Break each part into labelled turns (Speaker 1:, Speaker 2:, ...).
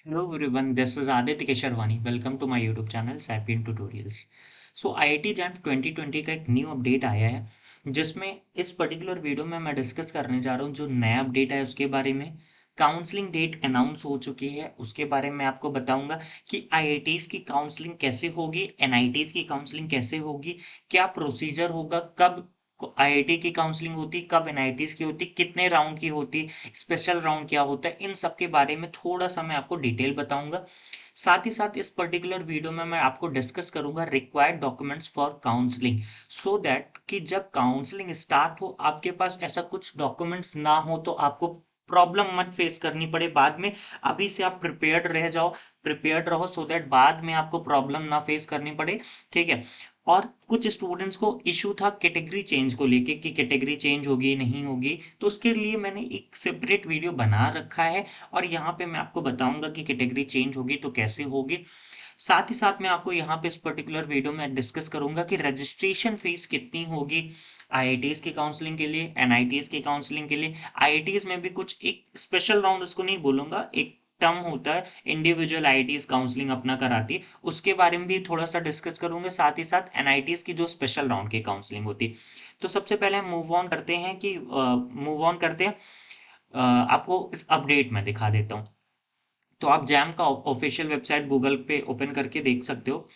Speaker 1: Hello everyone, this is Aditya Kesharwani. Welcome to my YouTube channel Sapien Tutorials. So IIT jam 2020 का एक new update आया है जिसमें इस पर्टिकुलर वीडियो में मैं डिस्कस करने जा रहा हूँ जो नया अपडेट है उसके बारे में। काउंसलिंग डेट अनाउंस हो चुकी है उसके बारे में आपको बताऊंगा कि आईआईटीज की काउंसलिंग कैसे होगी, एनआईटीज की काउंसलिंग कैसे होगी, क्या प्रोसीजर होगा, कब आईआईटी की काउंसलिंग होती, कब एनआईटीज की होती, कितने राउंड की होती, स्पेशल राउंड क्या होता है, इन सब के बारे में थोड़ा सा मैं आपको डिटेल बताऊंगा। साथ ही साथ इस पर्टिकुलर वीडियो में मैं आपको डिस्कस करूंगा required documents for counselling, so that कि जब काउंसलिंग स्टार्ट हो आपके पास ऐसा कुछ डॉक्यूमेंट्स ना हो तो आपको प्रॉब्लम मत फेस करनी पड़े बाद में। अभी से आप प्रिपेयर्ड रह जाओ, प्रिपेयर्ड रहो सो दैट बाद में आपको प्रॉब्लम ना फेस करनी पड़े। ठीक है। और कुछ स्टूडेंट्स को इशू था कैटेगरी चेंज को लेके कि कैटेगरी चेंज होगी नहीं होगी, तो उसके लिए मैंने एक सेपरेट वीडियो बना रखा है और यहाँ पे मैं आपको बताऊंगा कि कैटेगरी चेंज होगी तो कैसे होगी। साथ ही साथ मैं आपको यहाँ पे इस पर्टिकुलर वीडियो में डिस्कस करूंगा कि रजिस्ट्रेशन फीस कितनी होगी आईआईटीज की काउंसलिंग के लिए, एनआईटीज की काउंसलिंग के लिए। आईआईटीज में भी कुछ एक स्पेशल राउंड उसको नहीं बोलूंगा, एक टर्म होता है इंडिविजुअल आईआईटीज काउंसलिंग अपना कराती है, उसके बारे में भी थोड़ा सा डिस्कस करूंगे। साथ ही साथ एनआईटीज की जो स्पेशल राउंड की काउंसलिंग होती है। तो सबसे पहले हम मूव ऑन करते हैं। आपको इस अपडेट में दिखा देता हूँ। तो आप जैम का ऑफिशियल वेबसाइट गूगल पे ओपन करके देख सकते हो।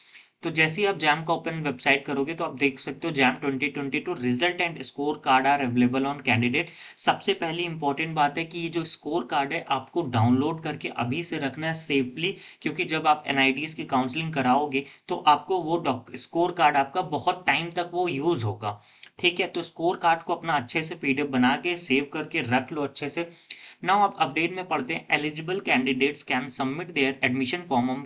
Speaker 1: तो जैसे ही आप जैम का ओपन वेबसाइट करोगे तो आप देख सकते हो JAM 2022 result and score card are available on candidate. सबसे पहली इंपॉर्टेंट बात है कि ये जो स्कोर कार्ड है आपको डाउनलोड करके अभी से रखना है सेफली, क्योंकि जब आप एनआईटीज की काउंसलिंग कराओगे तो आपको वो स्कोर कार्ड आपका बहुत टाइम तक वो यूज होगा। ठीक है, तो स्कोर कार्ड को अपना अच्छे से पीडीएफ बना के सेव करके रख लो अच्छे से। नाउ आप अपडेट में पढ़ते हैं, eligible candidates can submit their admission form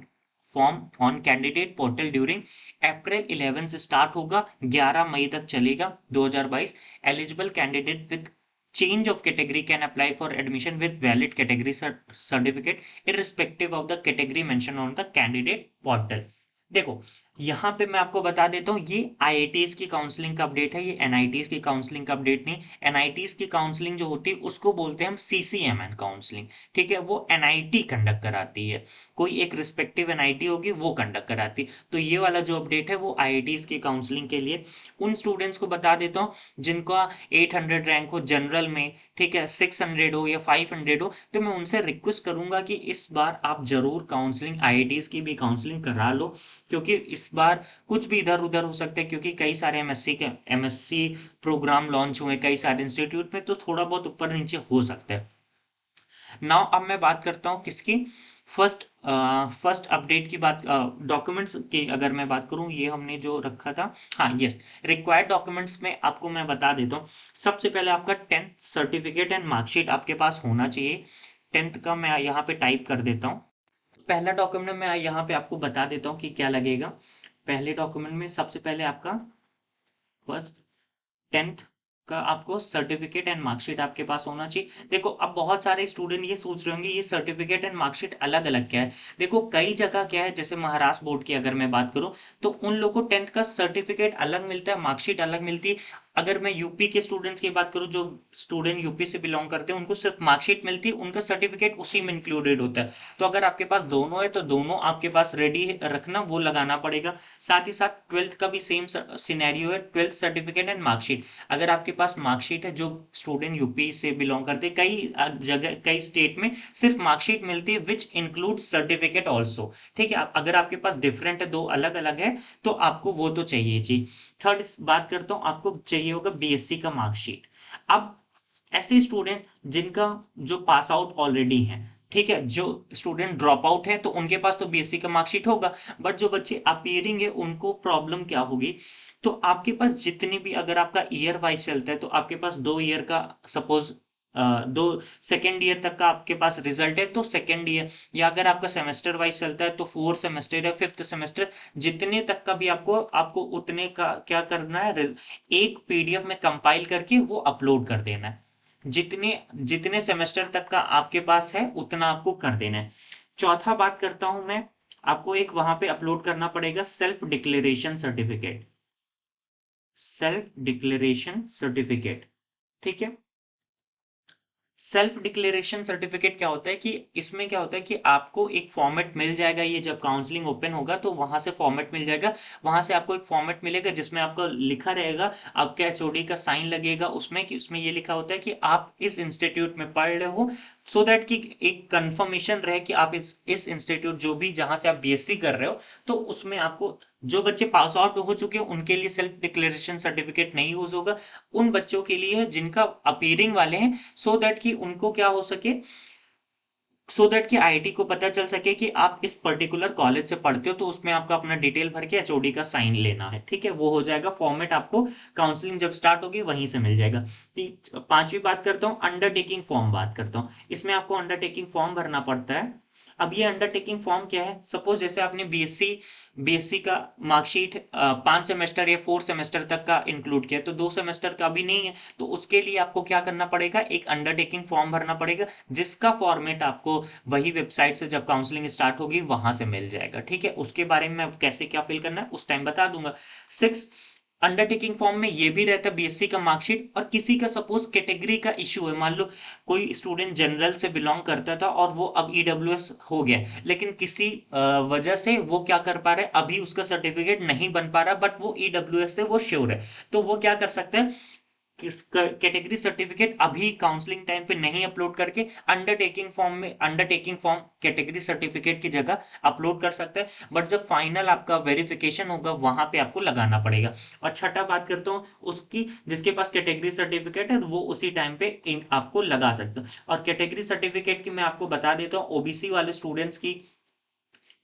Speaker 1: on candidate portal during April 11 से स्टार्ट होगा, 11 मई तक चलेगा 2022। Eligible candidate with change of category can apply for admission with valid category certificate irrespective of the category mentioned on the candidate portal। देखो, यहाँ पे मैं आपको बता देता हूँ ये आईआईटीज की काउंसलिंग का अपडेट है, ये एनआईटीज की काउंसलिंग का अपडेट नहीं। एनआईटीज की काउंसलिंग जो होती है उसको बोलते हैं हम सीसीएमएन काउंसलिंग। ठीक है, वो एनआईटी कंडक्ट कराती है, कोई एक रिस्पेक्टिव एनआईटी होगी वो कंडक्ट कराती है। तो ये वाला जो अपडेट है वो आईआईटीज की काउंसलिंग के लिए उन स्टूडेंट्स को बता देता हूँ जिनका 800 रैंक हो जनरल में, ठीक है, 600 हो या 500 हो, तो मैं उनसे रिक्वेस्ट करूंगा कि इस बार आप जरूर काउंसलिंग आईआईटीज की भी काउंसलिंग करा लो, क्योंकि इस बार कुछ भी इधर उधर हो सकता है, क्योंकि कई सारे एमएससी प्रोग्राम लॉन्च हुए कई सारे इंस्टीट्यूट में, तो थोड़ा बहुत ऊपर नीचे हो सकता है। नाउ अब मैं बात करता हूँ किसकी, फर्स्ट फर्स्ट अपडेट की बात। डॉक्यूमेंट्स की अगर मैं बात करूँ, ये हमने जो रखा था, हाँ यस, रिक्वायर्ड डॉक्यूमेंट्स में आपको मैं बता देता हूँ। सबसे पहले आपका 10th सर्टिफिकेट एंड मार्कशीट आपके पास होना चाहिए। 10th का मैं यहाँ पे टाइप कर देता हूँ। पहला डॉक्यूमेंट मैं यहाँ पे आपको बता देता हूँ कि क्या लगेगा। पहले डॉक्यूमेंट में सबसे पहले आपका फर्स्ट 10th का आपको सर्टिफिकेट एंड मार्कशीट आपके पास होना चाहिए। देखो, अब बहुत सारे स्टूडेंट ये सोच रहे होंगे ये सर्टिफिकेट एंड मार्कशीट अलग अलग क्या है। देखो, कई जगह क्या है, जैसे महाराष्ट्र बोर्ड की अगर मैं बात करूं तो उन लोगों को 10th का सर्टिफिकेट अलग मिलता है, मार्कशीट अलग मिलती है। अगर मैं यूपी के स्टूडेंट्स की बात करूं, जो स्टूडेंट यूपी से बिलोंग करते हैं उनको सिर्फ मार्कशीट मिलती है, उनका सर्टिफिकेट उसी में इंक्लूडेड होता है। तो अगर आपके पास दोनों है तो दोनों आपके पास रेडी रखना, वो लगाना पड़ेगा। साथ ही साथ 12th का भी सेम सिनेरियो है, 12th सर्टिफिकेट एंड मार्कशीट। अगर आपके पास मार्कशीट है, जो स्टूडेंट यूपी से बिलोंग करते हैं, कई जगह कई स्टेट में सिर्फ मार्कशीट मिलती है विच इंक्लूड सर्टिफिकेट ऑल्सो। ठीक है, अगर आपके पास डिफरेंट है, दो अलग अलग है, तो आपको वो तो चाहिए जी। थर्ड बात करता हूँ, आपको चाहिए होगा बीएससी का मार्कशीट। अब ऐसे स्टूडेंट जिनका जो पास आउट ऑलरेडी है, ठीक है, जो स्टूडेंट ड्रॉप आउट है तो उनके पास तो बीएससी का मार्कशीट होगा, बट जो बच्चे अपीयरिंग है उनको प्रॉब्लम क्या होगी। तो आपके पास जितने भी, अगर आपका ईयर वाइज चलता है तो आपके पास 2 ईयर का, सपोज दो सेकेंड ईयर तक का आपके पास रिजल्ट है तो सेकेंड ईयर, या अगर आपका सेमेस्टर वाइज चलता है तो 4 सेमेस्टर या 5th सेमेस्टर, जितने तक का भी आपको आपको उतने का क्या करना है, एक पीडीएफ में कंपाइल करके वो अपलोड कर देना है। जितने जितने सेमेस्टर तक का आपके पास है उतना आपको कर देना है। चौथा बात करता हूं मैं, आपको एक वहां पे अपलोड करना पड़ेगा self declaration certificate, self declaration certificate. ठीक है, सेल्फ डिक्लेरेशन सर्टिफिकेट क्या होता है कि इसमें क्या होता है कि आपको एक फॉर्मेट मिल जाएगा, ये जब काउंसलिंग ओपन होगा तो वहां से फॉर्मेट मिल जाएगा। वहां से आपको एक फॉर्मेट मिलेगा जिसमें आपको लिखा रहेगा, आपके एचओडी का साइन लगेगा उसमें, कि उसमें ये लिखा होता है कि आप इस इंस्टीट्यूट में पढ़ रहे हो, सो दैट कि एक कंफर्मेशन रहे कि आप इस इंस्टीट्यूट जो भी जहां से आप बीएससी कर रहे हो, तो उसमें आपको, जो बच्चे पास आउट हो चुके हैं उनके लिए सेल्फ डिक्लेरेशन सर्टिफिकेट नहीं यूज होगा, उन बच्चों के लिए है जिनका अपीयरिंग वाले हैं, सो दैट कि उनको क्या हो सके, सो दैट कि आईआईटी को पता चल सके कि आप इस पर्टिकुलर कॉलेज से पढ़ते हो, तो उसमें आपका अपना डिटेल भर के एचओडी का साइन लेना है, ठीक है, वो हो जाएगा। फॉर्मेट आपको काउंसलिंग जब स्टार्ट होगी वहीं से मिल जाएगा। पांचवी बात करता हूँ, अंडरटेकिंग फॉर्म बात करता हूँ। इसमें आपको अंडरटेकिंग फॉर्म भरना पड़ता है। अब ये अंडरटेकिंग फॉर्म क्या है, सपोज जैसे आपने बीएससी बीएससी का मार्कशीट 5 सेमेस्टर या 4 सेमेस्टर तक का इंक्लूड किया, तो 2 सेमेस्टर का भी नहीं है, तो उसके लिए आपको क्या करना पड़ेगा, एक अंडरटेकिंग फॉर्म भरना पड़ेगा, जिसका फॉर्मेट आपको वही वेबसाइट से जब काउंसलिंग स्टार्ट होगी वहां से मिल जाएगा, ठीक है। उसके बारे में कैसे क्या फिल करना है उस टाइम बता दूंगा। 6, अंडरटेकिंग फॉर्म में ये भी रहता है बीएससी का मार्कशीट, और किसी का सपोज कैटेगरी का इशू है, मान लो कोई स्टूडेंट जनरल से बिलोंग करता था और वो अब ईडब्ल्यूएस हो गया, लेकिन किसी वजह से वो क्या कर पा रहा है, अभी उसका सर्टिफिकेट नहीं बन पा रहा, बट वो ईडब्ल्यूएस से वो श्योर है, तो वो क्या कर सकते हैं, कैटेगरी सर्टिफिकेट अभी काउंसलिंग टाइम पे नहीं अपलोड करके अंडरटेकिंग फॉर्म कैटेगरी सर्टिफिकेट की जगह अपलोड कर सकते हैं, बट जब फाइनल आपका वेरिफिकेशन होगा वहां पे आपको लगाना पड़ेगा। और छठा बात करता हूँ उसकी, जिसके पास कैटेगरी सर्टिफिकेट है वो उसी टाइम पे आपको लगा सकता है। और कैटेगरी सर्टिफिकेट की मैं आपको बता देता हूँ, ओबीसी वाले स्टूडेंट्स की,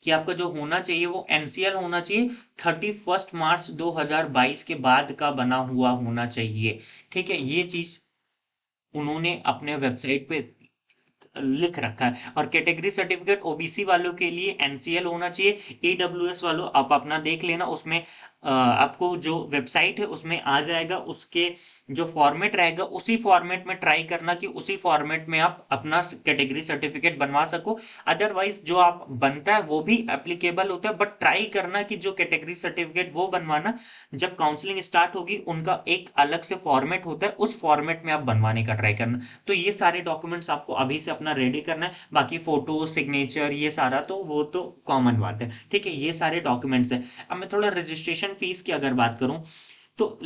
Speaker 1: कि आपका जो होना चाहिए वो एनसीएल होना चाहिए, 31 मार्च 2022 के बाद का बना हुआ होना चाहिए, ठीक है। ये चीज उन्होंने अपने वेबसाइट पे लिख रखा है। और कैटेगरी सर्टिफिकेट ओबीसी वालों के लिए एनसीएल होना चाहिए। ईडब्ल्यूएस वालों आप अपना देख लेना, उसमें आपको जो वेबसाइट है उसमें आ जाएगा, उसके जो फॉर्मेट रहेगा उसी फॉर्मेट में ट्राई करना कि उसी फॉर्मेट में आप अपना कैटेगरी सर्टिफिकेट बनवा सको। अदरवाइज जो आप बनता है वो भी एप्लीकेबल होता है, बट ट्राई करना कि जो कैटेगरी सर्टिफिकेट वो बनवाना, जब काउंसलिंग स्टार्ट होगी उनका एक अलग से फॉर्मेट होता है, उस फॉर्मेट में आप बनवाने का ट्राई करना। तो ये सारे डॉक्यूमेंट्स आपको अभी से अपना रेडी करना है, बाकी फोटो सिग्नेचर ये सारा तो वो तो कॉमन बात है, ठीक है, ये सारे डॉक्यूमेंट्स हैं। अब मैं थोड़ा रजिस्ट्रेशन फीस की अगर बात करूं, तो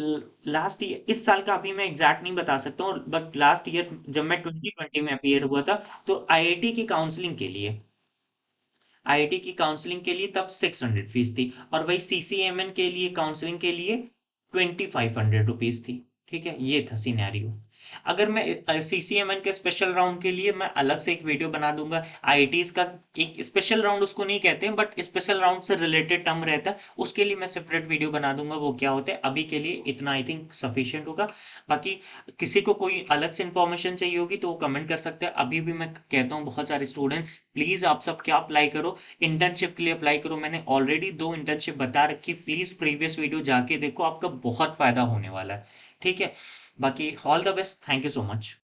Speaker 1: लास्ट ईयर, इस साल का अभी मैं एग्जैक्ट नहीं बता सकता हूँ, बट लास्ट ईयर जब मैं 2020 में अपीयर हुआ था, तो आईआईटी की काउंसलिंग के लिए, आईआईटी की काउंसलिंग के लिए तब 600 फीस थी, और वही सीसीएमएन के लिए काउंसलिंग के लिए 2500 रुपीज थी, ठीक है, ये था सिनेरियो। अगर मैं सीसीएमएन के स्पेशल राउंड के लिए मैं अलग से एक वीडियो बना दूंगा, आईआईटीज का एक स्पेशल राउंड उसको नहीं कहते हैं, बट स्पेशल राउंड से रिलेटेड टर्म रहता है, उसके लिए मैं सेपरेट वीडियो बना दूंगा वो क्या होता है। अभी के लिए इतना आई थिंक सफिशियंट होगा। बाकी किसी को कोई अलग से इंफॉर्मेशन चाहिए होगी तो वो कमेंट कर सकते हैं। अभी भी मैं कहता हूँ बहुत सारे स्टूडेंट, प्लीज आप सब क्या अप्लाई करो, इंटर्नशिप के लिए अप्लाई करो। मैंने ऑलरेडी 2 इंटर्नशिप बता रखी, प्लीज प्रीवियस वीडियो जाके देखो, आपका बहुत फायदा होने वाला है, ठीक है। बाकी all the best, thank you so much.